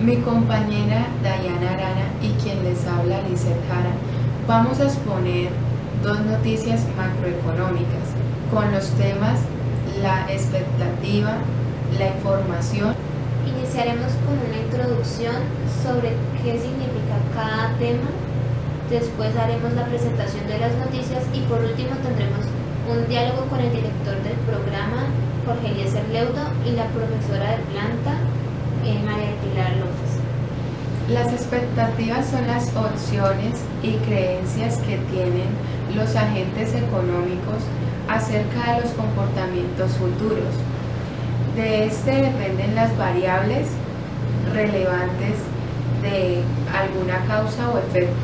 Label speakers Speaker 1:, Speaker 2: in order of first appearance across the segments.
Speaker 1: Mi compañera Dayana Arana y quien les habla, Lizeth Jara, vamos a exponer dos noticias macroeconómicas con los temas la expectativa, la información.
Speaker 2: Iniciaremos con una introducción sobre qué significa cada tema, después haremos la presentación de las noticias y por último tendremos un diálogo con el director del programa, Jorge Eliezer Leudo, y la profesora de planta, María Pilar López.
Speaker 1: Las expectativas son las opciones y creencias que tienen los agentes económicos acerca de los comportamientos futuros. De este dependen las variables relevantes de alguna causa o efecto.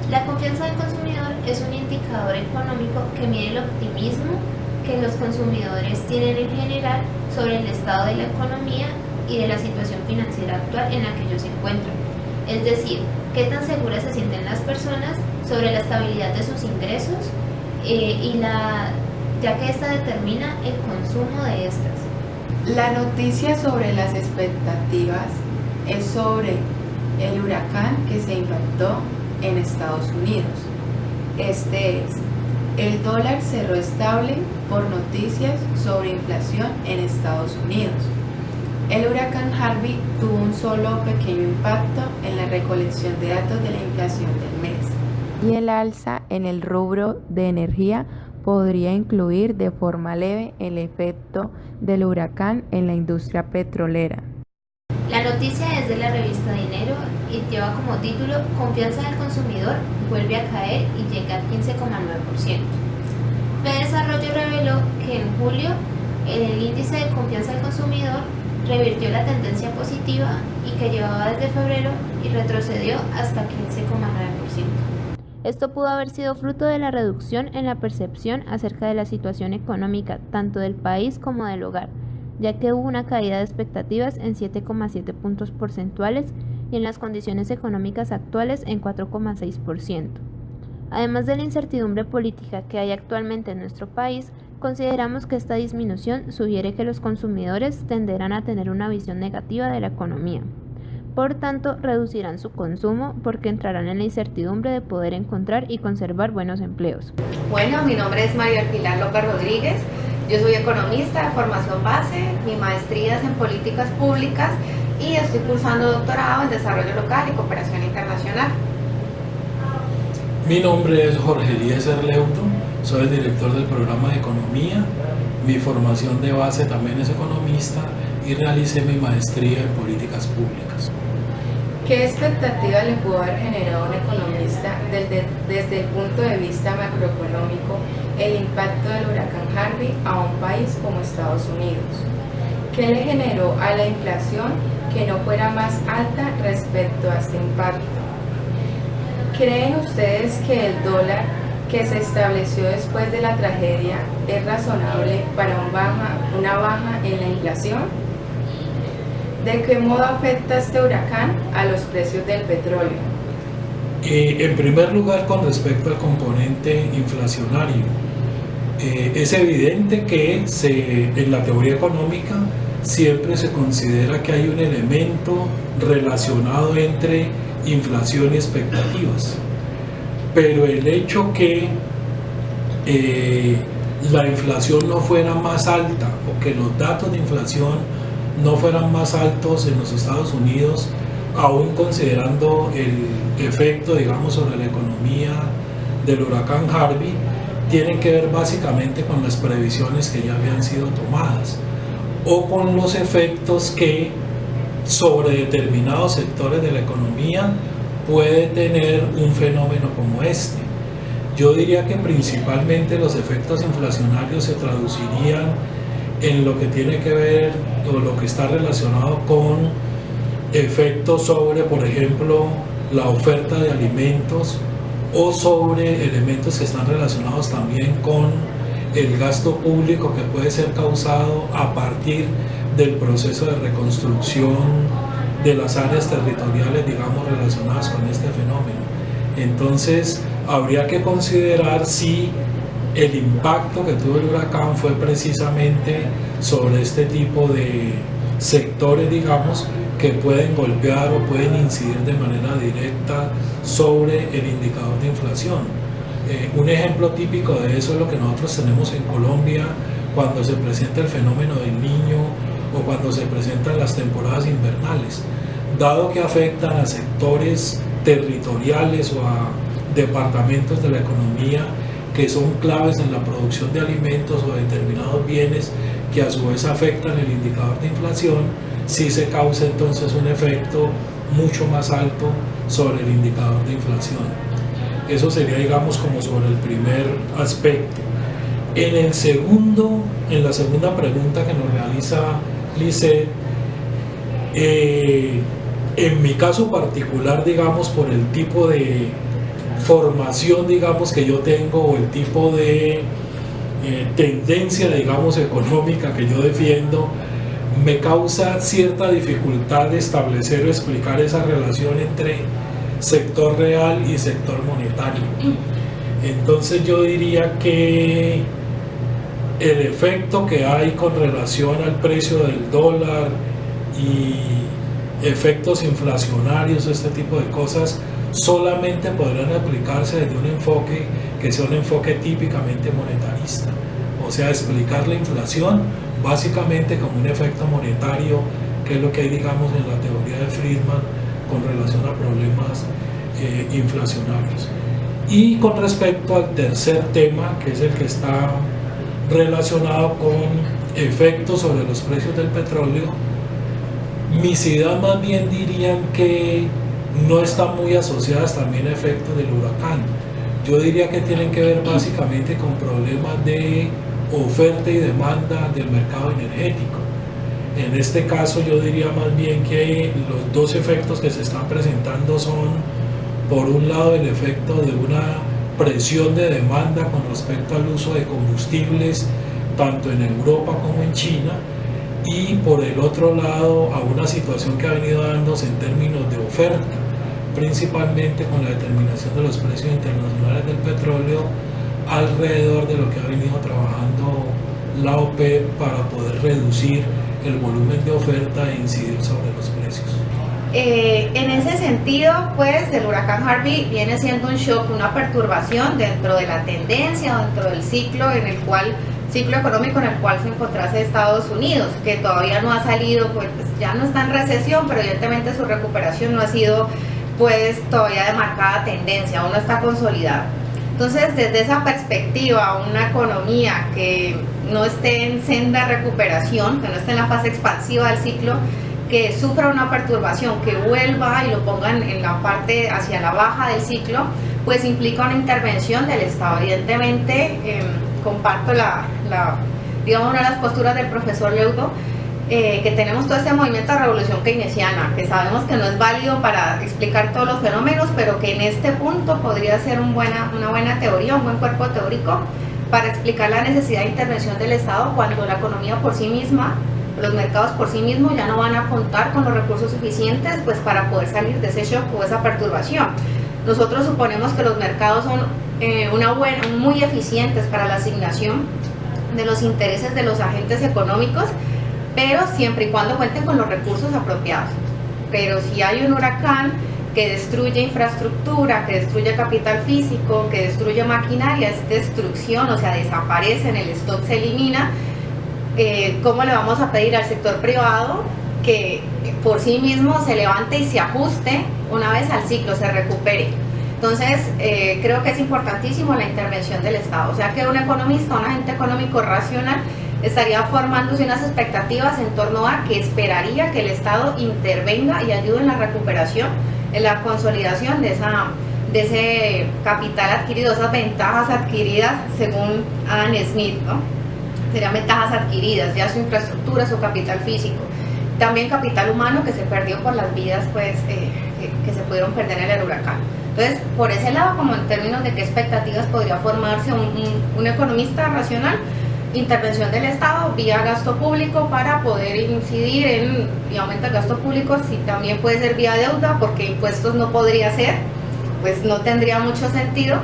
Speaker 2: La confianza del consumidor es un indicador económico que mide el optimismo que los consumidores tienen en general sobre el estado de la economía y de la situación financiera actual en la que ellos se encuentran. Es decir, qué tan seguras se sienten las personas sobre la estabilidad de sus ingresos ya que esta determina el consumo de estas.
Speaker 1: La noticia sobre las expectativas es sobre el huracán que se impactó en Estados Unidos. Este es: el dólar cerró estable por noticias sobre inflación en Estados Unidos. El huracán Harvey tuvo un solo pequeño impacto en la recolección de datos de la inflación del mes. Y el alza en el rubro de energía podría incluir de forma leve el efecto del huracán en la industria petrolera.
Speaker 2: La noticia es de la revista Dinero y lleva como título: Confianza del consumidor vuelve a caer y llega al 15,9%. Fedesarrollo reveló que en julio el índice de confianza del consumidor revirtió la tendencia positiva y que llevaba desde febrero y retrocedió hasta 15,9%. Esto pudo haber sido fruto de la reducción en la percepción acerca de la situación económica tanto del país como del hogar, ya que hubo una caída de expectativas en 7,7 puntos porcentuales y en las condiciones económicas actuales en 4,6%. Además de la incertidumbre política que hay actualmente en nuestro país, consideramos que esta disminución sugiere que los consumidores tenderán a tener una visión negativa de la economía. Por tanto, reducirán su consumo porque entrarán en la incertidumbre de poder encontrar y conservar buenos empleos.
Speaker 3: Bueno, mi nombre es María Pilar López Rodríguez. Yo soy economista de formación base, mi maestría es en políticas públicas y estoy cursando doctorado en desarrollo local y cooperación internacional.
Speaker 4: Mi nombre es Jorge Eliezer Leudo, soy el director del programa de economía. Mi formación de base también es economista y realicé mi maestría en políticas públicas.
Speaker 1: ¿Qué expectativa le pudo haber generado a un economista desde el punto de vista macroeconómico el impacto del huracán Harvey a un país como Estados Unidos? ¿Qué le generó a la inflación que no fuera más alta respecto a este impacto? ¿Creen ustedes que el dólar que se estableció después de la tragedia es razonable para una baja en la inflación? ¿De qué modo afecta este huracán a los precios del petróleo?
Speaker 4: En primer lugar, con respecto al componente inflacionario, es evidente que en la teoría económica siempre se considera que hay un elemento relacionado entre inflación y expectativas, pero el hecho que la inflación no fuera más alta o que los datos de inflación no fueran más altos en los Estados Unidos, aún considerando el efecto, digamos, sobre la economía del huracán Harvey, tienen que ver básicamente con las previsiones que ya habían sido tomadas o con los efectos que sobre determinados sectores de la economía puede tener un fenómeno como este. Yo diría que principalmente los efectos inflacionarios se traducirían en lo que tiene que ver o lo que está relacionado con efectos sobre, por ejemplo, la oferta de alimentos o sobre elementos que están relacionados también con el gasto público que puede ser causado a partir del proceso de reconstrucción de las áreas territoriales, digamos, relacionadas con este fenómeno. Entonces, habría que considerar si el impacto que tuvo el huracán fue precisamente sobre este tipo de sectores, digamos, que pueden golpear o pueden incidir de manera directa sobre el indicador de inflación. Un ejemplo típico de eso es lo que nosotros tenemos en Colombia cuando se presenta el fenómeno del Niño o cuando se presentan las temporadas invernales. Dado que afectan a sectores territoriales o a departamentos de la economía que son claves en la producción de alimentos o determinados bienes que a su vez afectan el indicador de inflación, sí se causa entonces un efecto mucho más alto sobre el indicador de inflación. Eso sería, digamos, como sobre el primer aspecto. En la segunda pregunta que nos realiza Lisset, en mi caso particular, digamos, por el tipo de formación, digamos, que yo tengo o el tipo de tendencia, digamos, económica que yo defiendo, me causa cierta dificultad de establecer o explicar esa relación entre sector real y sector monetario. Entonces yo diría que el efecto que hay con relación al precio del dólar y efectos inflacionarios, este tipo de cosas, solamente podrán aplicarse desde un enfoque que sea un enfoque típicamente monetarista. O sea, explicar la inflación básicamente como un efecto monetario, que es lo que hay, digamos, en la teoría de Friedman con relación a problemas inflacionarios. Y con respecto al tercer tema, que es el que está relacionado con efectos sobre los precios del petróleo, mis ideas más bien dirían que no están muy asociadas también a efectos del huracán. Yo diría que tienen que ver básicamente con problemas de oferta y demanda del mercado energético. En este caso yo diría más bien que los dos efectos que se están presentando son, por un lado, el efecto de una presión de demanda con respecto al uso de combustibles tanto en Europa como en China, y por el otro lado a una situación que ha venido dándose en términos de oferta, principalmente con la determinación de los precios internacionales del petróleo alrededor de lo que ha venido trabajando la OPEP para poder reducir el volumen de oferta e incidir sobre los precios.
Speaker 3: En ese sentido, pues el huracán Harvey viene siendo un shock, una perturbación dentro de la tendencia, dentro del ciclo económico en el cual se encontrase Estados Unidos, que todavía no ha salido, pues ya no está en recesión, pero evidentemente su recuperación no ha sido pues todavía de marcada tendencia, aún no está consolidada. Entonces, desde esa perspectiva, una economía que no esté en senda recuperación, que no esté en la fase expansiva del ciclo, que sufra una perturbación, que vuelva y lo pongan en la parte hacia la baja del ciclo, pues implica una intervención del Estado. Evidentemente, comparto digamos, una de las posturas del profesor Leudo, que tenemos todo este movimiento de revolución keynesiana, que sabemos que no es válido para explicar todos los fenómenos, pero que en este punto podría ser una buena teoría, un buen cuerpo teórico para explicar la necesidad de intervención del Estado cuando la economía por sí misma, los mercados por sí mismos ya no van a contar con los recursos suficientes pues para poder salir de ese shock o esa perturbación. Nosotros suponemos que los mercados son muy eficientes para la asignación de los intereses de los agentes económicos, pero siempre y cuando cuenten con los recursos apropiados. Pero si hay un huracán que destruye infraestructura, que destruye capital físico, que destruye maquinaria, es destrucción, o sea, desaparece, en el stock se elimina, ¿cómo le vamos a pedir al sector privado que por sí mismo se levante y se ajuste una vez al ciclo, se recupere? Entonces, creo que es importantísimo la intervención del Estado, o sea que un economista, un agente económico racional, estaría formándose unas expectativas en torno a que esperaría que el Estado intervenga y ayude en la recuperación, en la consolidación de ese capital adquirido, esas ventajas adquiridas según Adam Smith, ¿no? Serían ventajas adquiridas, ya su infraestructura, su capital físico, también capital humano que se perdió por las vidas pues, que se pudieron perder en el huracán. Entonces, por ese lado, como en términos de qué expectativas podría formarse un economista racional, intervención del Estado vía gasto público para poder incidir en y aumento del gasto público, si también puede ser vía deuda, porque impuestos no podría ser, pues no tendría mucho sentido.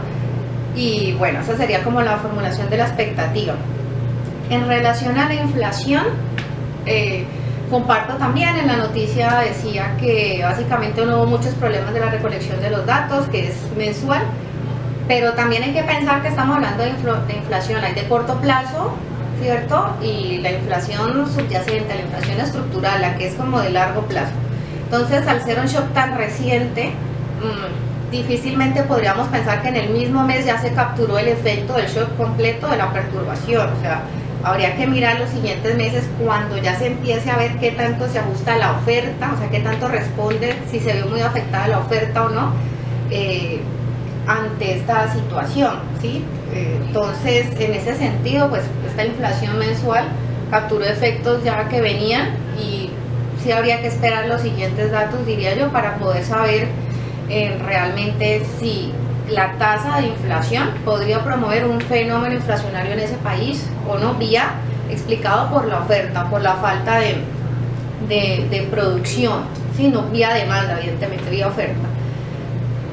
Speaker 3: Y bueno, esa sería como la formulación de la expectativa. En relación a la inflación, Comparto también, en la noticia decía que básicamente no hubo muchos problemas de la recolección de los datos, que es mensual, pero también hay que pensar que estamos hablando de inflación, hay de corto plazo, ¿cierto? Y la inflación subyacente, la inflación estructural, la que es como de largo plazo. Entonces, al ser un shock tan reciente, difícilmente podríamos pensar que en el mismo mes ya se capturó el efecto del shock completo de la perturbación. O sea, habría que mirar los siguientes meses cuando ya se empiece a ver qué tanto se ajusta la oferta, o sea, qué tanto responde, si se vio muy afectada la oferta o no, ante esta situación, ¿sí? Entonces, en ese sentido, pues esta inflación mensual capturó efectos ya que venían y sí habría que esperar los siguientes datos, diría yo, para poder saber realmente si la tasa de inflación podría promover un fenómeno inflacionario en ese país o no, explicado por la oferta, por la falta de producción, ¿sí? No vía demanda, evidentemente, vía oferta.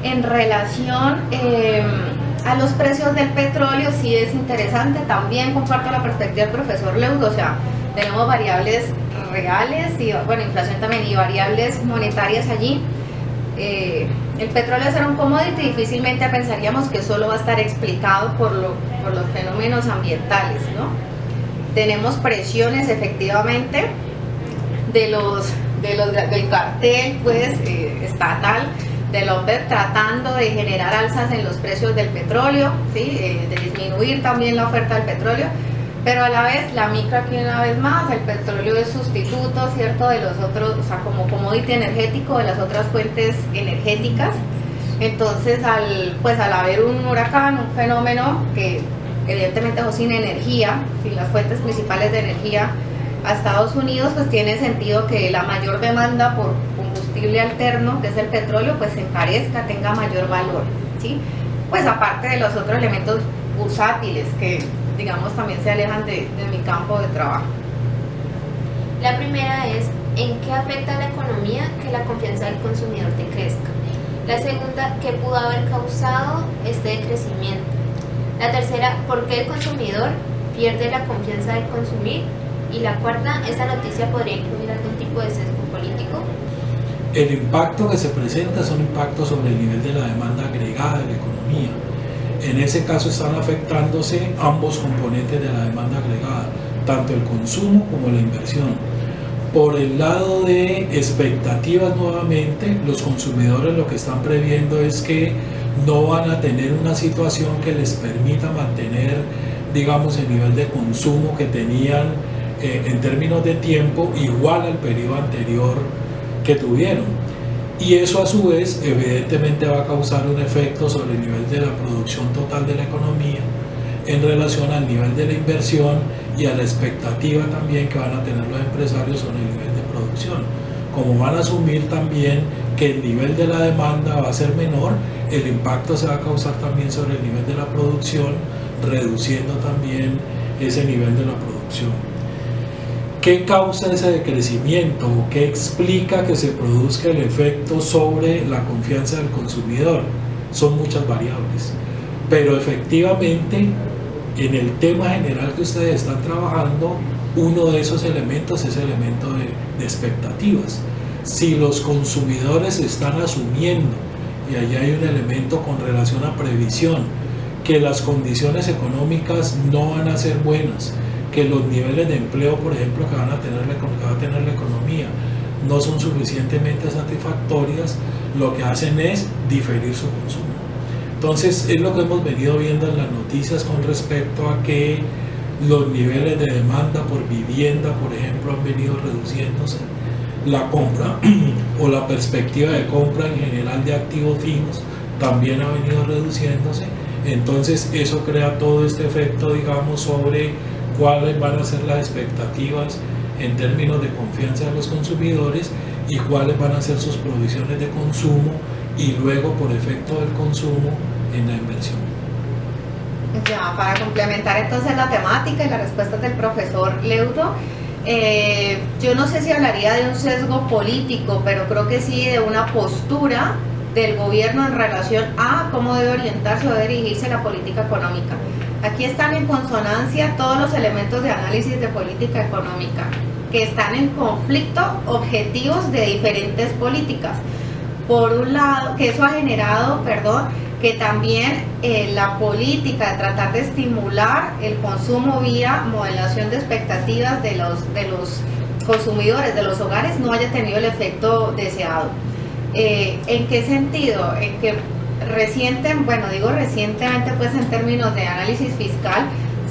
Speaker 3: En relación a los precios del petróleo, sí es interesante, también comparto la perspectiva del profesor Leudo, o sea, tenemos variables reales y, bueno, inflación también, y variables monetarias allí. El petróleo será un commodity, difícilmente pensaríamos que solo va a estar explicado por los fenómenos ambientales, ¿no? Tenemos presiones efectivamente del cartel, pues, estatal, de la OPEP, tratando de generar alzas en los precios del petróleo, ¿sí? De disminuir también la oferta del petróleo, pero a la vez la micro aquí una vez más, el petróleo es sustituto, ¿cierto?, de los otros, o sea, como commodity energético de las otras fuentes energéticas. Entonces, al haber un huracán, un fenómeno que evidentemente dejó sin energía, sin las fuentes principales de energía a Estados Unidos, pues tiene sentido que la mayor demanda por combustible alterno, que es el petróleo, pues se encarezca, tenga mayor valor, ¿sí? Pues aparte de los otros elementos bursátiles que, digamos, también se alejan de mi campo de trabajo.
Speaker 2: La primera es, ¿en qué afecta a la economía que la confianza del consumidor decrezca? La segunda, ¿qué pudo haber causado este decrecimiento? La tercera, ¿por qué el consumidor pierde la confianza de consumir? Y la cuarta, ¿esta noticia podría incluir algún tipo de sesgo político?
Speaker 4: El impacto que se presenta es un impacto sobre el nivel de la demanda agregada de la economía. En ese caso están afectándose ambos componentes de la demanda agregada, tanto el consumo como la inversión. Por el lado de expectativas, nuevamente, los consumidores lo que están previendo es que no van a tener una situación que les permita mantener, digamos, el nivel de consumo que tenían en términos de tiempo igual al periodo anterior que tuvieron. Y eso a su vez evidentemente va a causar un efecto sobre el nivel de la producción total de la economía en relación al nivel de la inversión y a la expectativa también que van a tener los empresarios sobre el nivel de producción. Como van a asumir también que el nivel de la demanda va a ser menor, el impacto se va a causar también sobre el nivel de la producción, reduciendo también ese nivel de la producción. ¿Qué causa ese decrecimiento? ¿Qué explica que se produzca el efecto sobre la confianza del consumidor? Son muchas variables, pero efectivamente en el tema general que ustedes están trabajando, uno de esos elementos es el elemento de expectativas. Si los consumidores están asumiendo, y allí hay un elemento con relación a previsión, que las condiciones económicas no van a ser buenas, que los niveles de empleo, por ejemplo, que va a tener la economía no son suficientemente satisfactorias, lo que hacen es diferir su consumo. Entonces, es lo que hemos venido viendo en las noticias con respecto a que los niveles de demanda por vivienda, por ejemplo, han venido reduciéndose. La compra o la perspectiva de compra en general de activos fijos también ha venido reduciéndose. Entonces, eso crea todo este efecto, digamos, sobre cuáles van a ser las expectativas en términos de confianza de los consumidores y cuáles van a ser sus provisiones de consumo y luego por efecto del consumo en la inversión.
Speaker 3: Ya, para complementar entonces la temática y las respuestas del profesor Leudo, yo no sé si hablaría de un sesgo político, pero creo que sí de una postura del gobierno en relación a cómo debe orientarse o debe dirigirse la política económica. Aquí están en consonancia todos los elementos de análisis de política económica. que están en conflicto objetivos de diferentes políticas. Por un lado, que eso ha generado, que también la política de tratar de estimular el consumo vía modelación de expectativas de los consumidores, de los hogares, no haya tenido el efecto deseado. ¿En qué sentido? En que recientemente pues en términos de análisis fiscal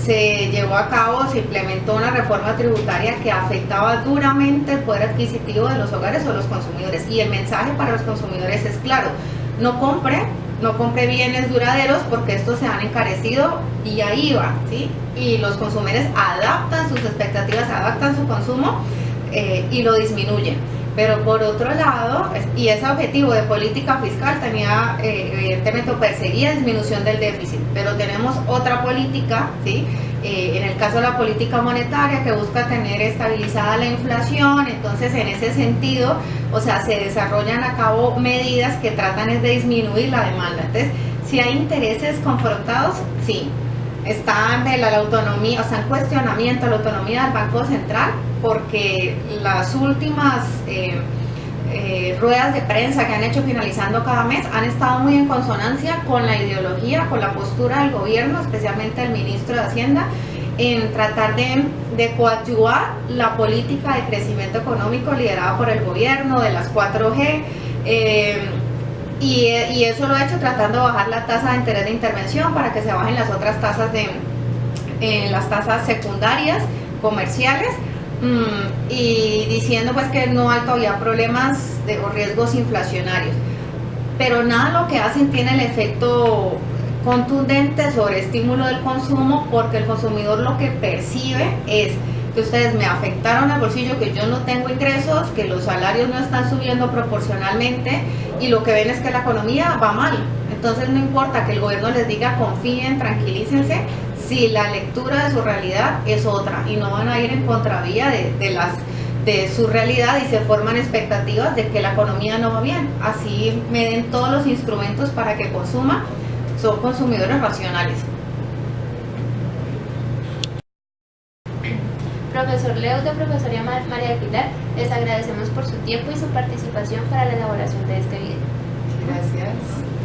Speaker 3: se llevó a cabo, se implementó una reforma tributaria que afectaba duramente el poder adquisitivo de los hogares o los consumidores, y el mensaje para los consumidores es claro: no compre bienes duraderos porque estos se han encarecido y ahí va, ¿sí? Y los consumidores adaptan sus expectativas, adaptan su consumo y lo disminuyen. Pero por otro lado, y ese objetivo de política fiscal tenía, evidentemente, perseguía disminución del déficit, pero tenemos otra política, ¿sí? En el caso de la política monetaria, que busca tener estabilizada la inflación. Entonces, en ese sentido, o sea, se desarrollan a cabo medidas que tratan de disminuir la demanda. Entonces, si hay intereses confrontados, sí. Está en la autonomía, o sea, en cuestionamiento la autonomía del Banco Central, porque las últimas ruedas de prensa que han hecho finalizando cada mes han estado muy en consonancia con la ideología, con la postura del gobierno, especialmente del ministro de Hacienda, en tratar de coadyuvar la política de crecimiento económico liderada por el gobierno, de las 4G, y eso lo ha hecho tratando de bajar la tasa de interés de intervención para que se bajen las otras tasas las tasas secundarias, comerciales, y diciendo pues que no hay todavía problemas o riesgos inflacionarios. Pero nada de lo que hacen tiene el efecto contundente sobre estímulo del consumo, porque el consumidor lo que percibe es que ustedes me afectaron al bolsillo, que yo no tengo ingresos, que los salarios no están subiendo proporcionalmente, y lo que ven es que la economía va mal. Entonces no importa que el gobierno les diga confíen, tranquilícense, si la lectura de su realidad es otra, y no van a ir en contravía de su realidad, y se forman expectativas de que la economía no va bien. Así me den todos los instrumentos para que consuma, son consumidores racionales.
Speaker 2: Profesor Leudo, profesora María Pilar, les agradecemos por su tiempo y su participación para la elaboración de este video.
Speaker 1: Gracias.